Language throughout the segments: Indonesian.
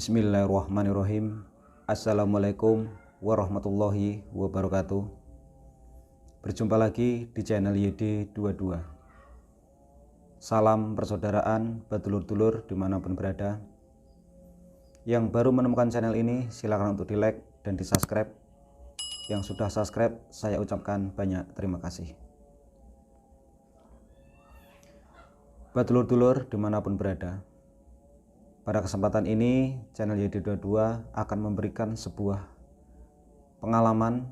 Bismillahirrahmanirrahim. Assalamualaikum warahmatullahi wabarakatuh. Berjumpa lagi di channel YD22. Salam persaudaraan badulur-dulur dimanapun berada. Yang baru menemukan channel ini silakan untuk di like dan di subscribe. Yang sudah subscribe saya ucapkan banyak terima kasih. Badulur-dulur dimanapun berada, pada kesempatan ini channel YD22 akan memberikan sebuah pengalaman,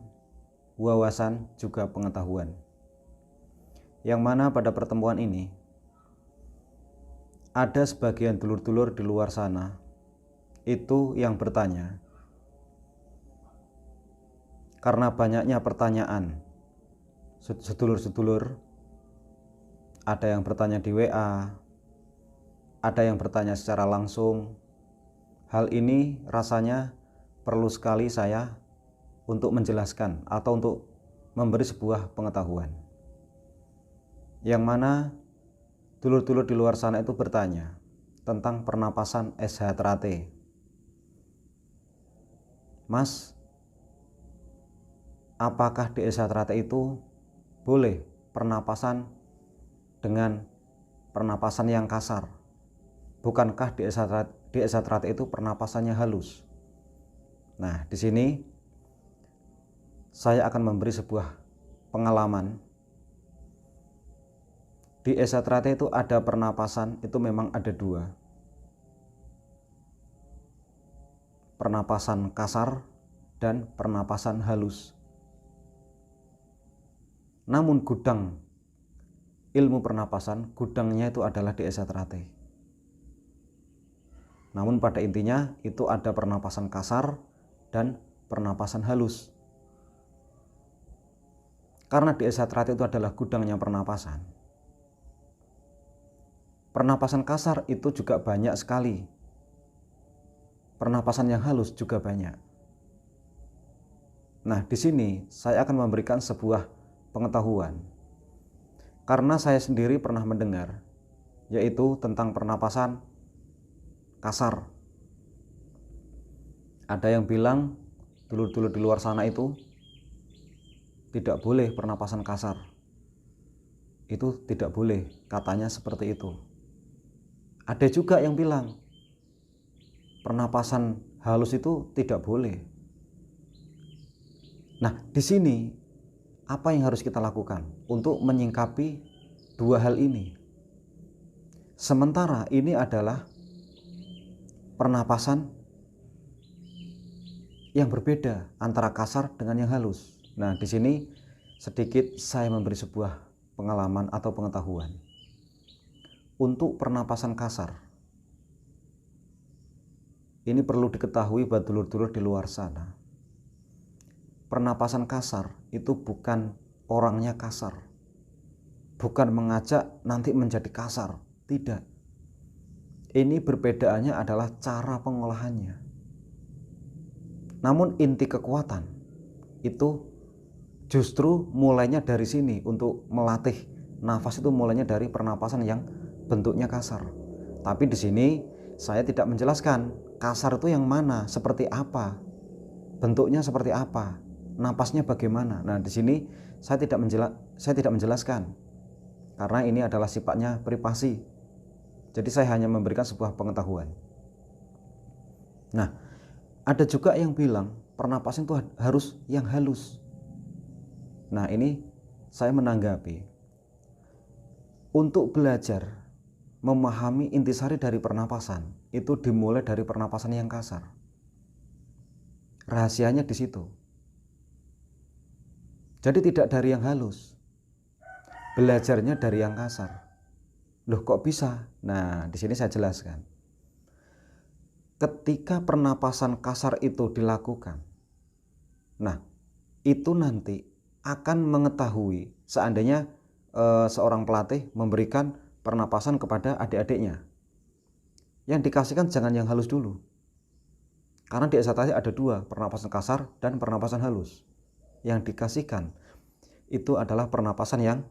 wawasan, juga pengetahuan, yang mana pada pertemuan ini ada sebagian dulur-dulur di luar sana itu yang bertanya, karena banyaknya pertanyaan sedulur-sedulur, ada yang bertanya di WA, ada yang bertanya secara langsung. Hal ini rasanya perlu sekali saya untuk menjelaskan atau untuk memberi sebuah pengetahuan, yang mana dulur-dulur di luar sana itu bertanya tentang pernapasan SHTRT. Mas, apakah di SHTRT itu boleh pernapasan dengan pernapasan yang kasar? Bukankah di SHTRT itu pernapasannya halus? Nah, di sini saya akan memberi sebuah pengalaman. Di SHTRT itu ada pernapasan, itu memang ada dua. Pernapasan kasar dan pernapasan halus. Namun gudang ilmu pernapasan, gudangnya itu adalah di SHTRT. Namun pada intinya itu ada pernapasan kasar dan pernapasan halus. Karena di SHTRT itu adalah gudangnya pernapasan. Pernapasan kasar itu juga banyak sekali. Pernapasan yang halus juga banyak. Nah, di sini saya akan memberikan sebuah pengetahuan. Karena saya sendiri pernah mendengar, yaitu tentang pernapasan kasar. Ada yang bilang dulur-dulur di luar sana itu tidak boleh pernapasan kasar. Itu tidak boleh, katanya seperti itu. Ada juga yang bilang pernapasan halus itu tidak boleh. Nah, di sini apa yang harus kita lakukan untuk menyingkapi dua hal ini? Sementara ini adalah pernapasan yang berbeda antara kasar dengan yang halus. Nah, di sini sedikit saya memberi sebuah pengalaman atau pengetahuan. Untuk pernapasan kasar, ini perlu diketahui buat dulur-dulur di luar sana. Pernapasan kasar itu bukan orangnya kasar, bukan mengajak nanti menjadi kasar, tidak. Ini perbedaannya adalah cara pengolahannya. Namun inti kekuatan itu justru mulainya dari sini. Untuk melatih nafas itu mulainya dari pernapasan yang bentuknya kasar. Tapi di sini saya tidak menjelaskan kasar itu yang mana, seperti apa, bentuknya seperti apa, napasnya bagaimana. Nah, di sini saya tidak menjelaskan karena ini adalah sifatnya privasi. Jadi saya hanya memberikan sebuah pengetahuan. Nah, ada juga yang bilang pernapasan itu harus yang halus. Nah, ini saya menanggapi. Untuk belajar memahami intisari dari pernapasan, itu dimulai dari pernapasan yang kasar. Rahasianya di situ. Jadi tidak dari yang halus. Belajarnya dari yang kasar. Loh, kok bisa? Nah, di sini saya jelaskan. Ketika pernapasan kasar itu dilakukan, nah, itu nanti akan mengetahui seandainya seorang pelatih memberikan pernapasan kepada adik-adiknya. Yang dikasihkan jangan yang halus dulu. Karena di SHTRT ada dua, pernapasan kasar dan pernapasan halus. Yang dikasihkan itu adalah pernapasan yang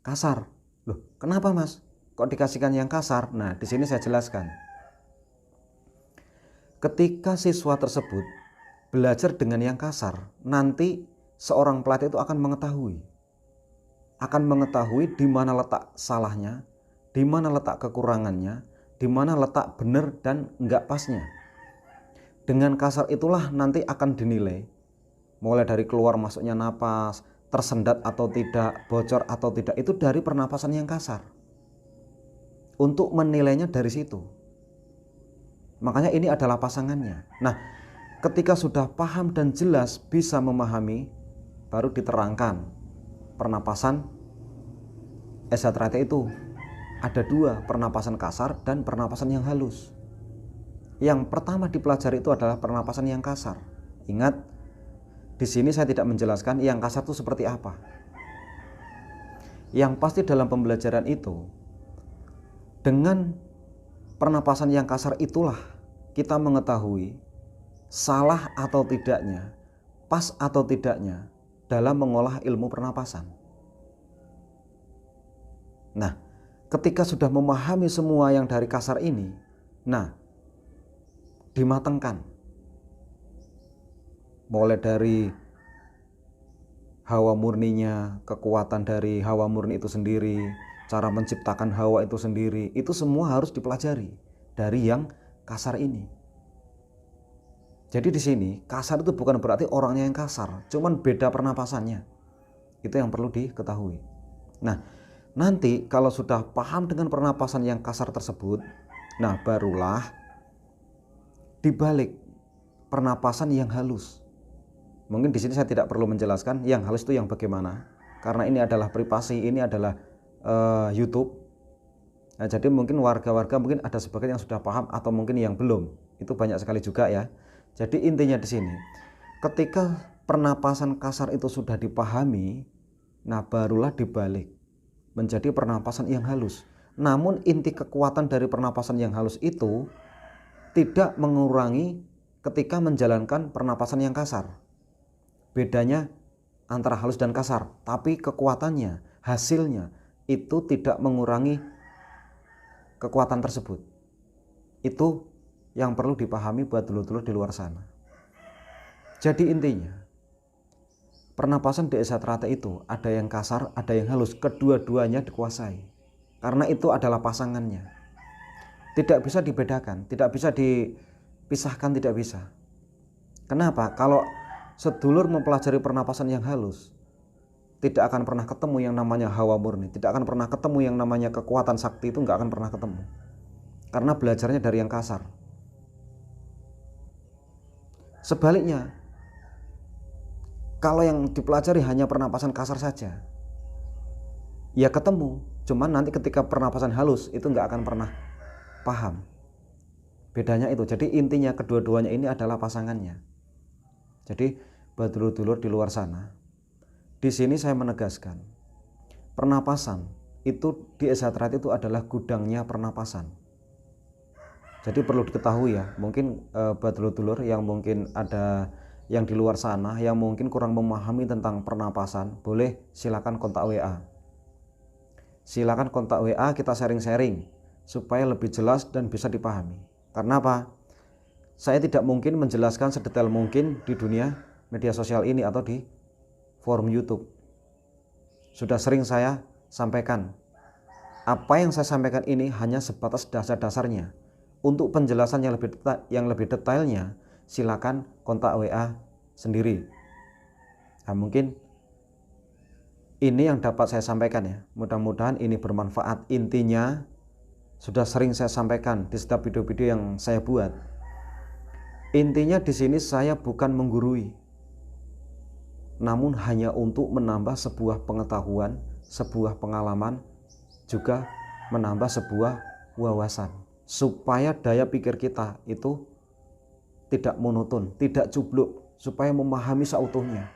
kasar. Loh, kenapa Mas? Kok dikasihkan yang kasar? Nah, di sini saya jelaskan. ketika siswa tersebut belajar dengan yang kasar, nanti seorang pelatih itu akan mengetahui di mana letak salahnya, di mana letak kekurangannya, di mana letak benar dan enggak pasnya. Dengan kasar itulah nanti akan dinilai, mulai dari keluar masuknya napas, tersendat atau tidak, bocor atau tidak, itu dari pernapasan yang kasar. Untuk menilainya dari situ. Makanya ini adalah pasangannya. Nah, ketika sudah paham dan jelas bisa memahami, baru diterangkan pernapasan SHTRT itu. Ada dua, pernapasan kasar dan pernapasan yang halus. Yang pertama dipelajari itu adalah pernapasan yang kasar. Ingat, di sini saya tidak menjelaskan yang kasar itu seperti apa. Yang pasti dalam pembelajaran itu, dengan pernapasan yang kasar itulah kita mengetahui salah atau tidaknya, pas atau tidaknya dalam mengolah ilmu pernapasan. Nah, ketika sudah memahami semua yang dari kasar ini, nah, dimatangkan. Mulai dari hawa murninya, kekuatan dari hawa murni itu sendiri, cara menciptakan hawa itu sendiri, itu semua harus dipelajari dari yang kasar ini. Jadi di sini kasar itu bukan berarti orangnya yang kasar, cuman beda pernapasannya. Itu yang perlu diketahui. Nah, nanti kalau sudah paham dengan pernapasan yang kasar tersebut, nah barulah dibalik pernapasan yang halus. Mungkin di sini saya tidak perlu menjelaskan yang halus itu yang bagaimana, karena ini adalah privasi, ini adalah YouTube. Nah, jadi mungkin warga-warga mungkin ada sebagian yang sudah paham atau mungkin yang belum. Itu banyak sekali juga ya. Jadi intinya di sini, ketika pernapasan kasar itu sudah dipahami, nah barulah dibalik menjadi pernapasan yang halus. Namun inti kekuatan dari pernapasan yang halus itu tidak mengurangi ketika menjalankan pernapasan yang kasar. Bedanya antara halus dan kasar, tapi kekuatannya, hasilnya itu tidak mengurangi kekuatan tersebut. Itu yang perlu dipahami buat dulur-dulur di luar sana. Jadi intinya, pernapasan di SHTRT itu ada yang kasar, ada yang halus, kedua-duanya dikuasai. Karena itu adalah pasangannya. Tidak bisa dibedakan, tidak bisa dipisahkan, tidak bisa. Kenapa? Kalau sedulur mempelajari pernapasan yang halus, tidak akan pernah ketemu yang namanya hawa murni, tidak akan pernah ketemu yang namanya kekuatan sakti, itu nggak akan pernah ketemu. Karena belajarnya dari yang kasar. Sebaliknya, kalau yang dipelajari hanya pernapasan kasar saja, ya ketemu, cuman nanti ketika pernapasan halus itu nggak akan pernah paham. Bedanya itu. Jadi intinya kedua-duanya ini adalah pasangannya. Jadi buat dulur-dulur di luar sana, di sini saya menegaskan, pernapasan itu di SHTRT itu adalah gudangnya pernapasan. Jadi perlu diketahui ya, mungkin buat dulur-dulur yang mungkin ada yang di luar sana yang mungkin kurang memahami tentang pernapasan, boleh silakan kontak WA. Silakan kontak WA, kita sharing-sharing supaya lebih jelas dan bisa dipahami. Karena apa? Saya tidak mungkin menjelaskan sedetail mungkin di dunia media sosial ini atau di forum YouTube. Sudah sering saya sampaikan. Apa yang saya sampaikan ini hanya sebatas dasar-dasarnya. Untuk penjelasan yang lebih detailnya, silakan kontak WA sendiri. Nah, mungkin ini yang dapat saya sampaikan ya. Mudah-mudahan ini bermanfaat. Intinya sudah sering saya sampaikan di setiap video-video yang saya buat. Intinya di sini saya bukan menggurui, namun hanya untuk menambah sebuah pengetahuan, sebuah pengalaman, juga menambah sebuah wawasan, supaya daya pikir kita itu tidak monoton, tidak cubluk, supaya memahami seutuhnya.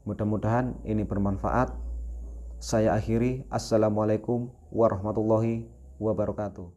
Mudah-mudahan ini bermanfaat. Saya akhiri. Assalamualaikum warahmatullahi wabarakatuh.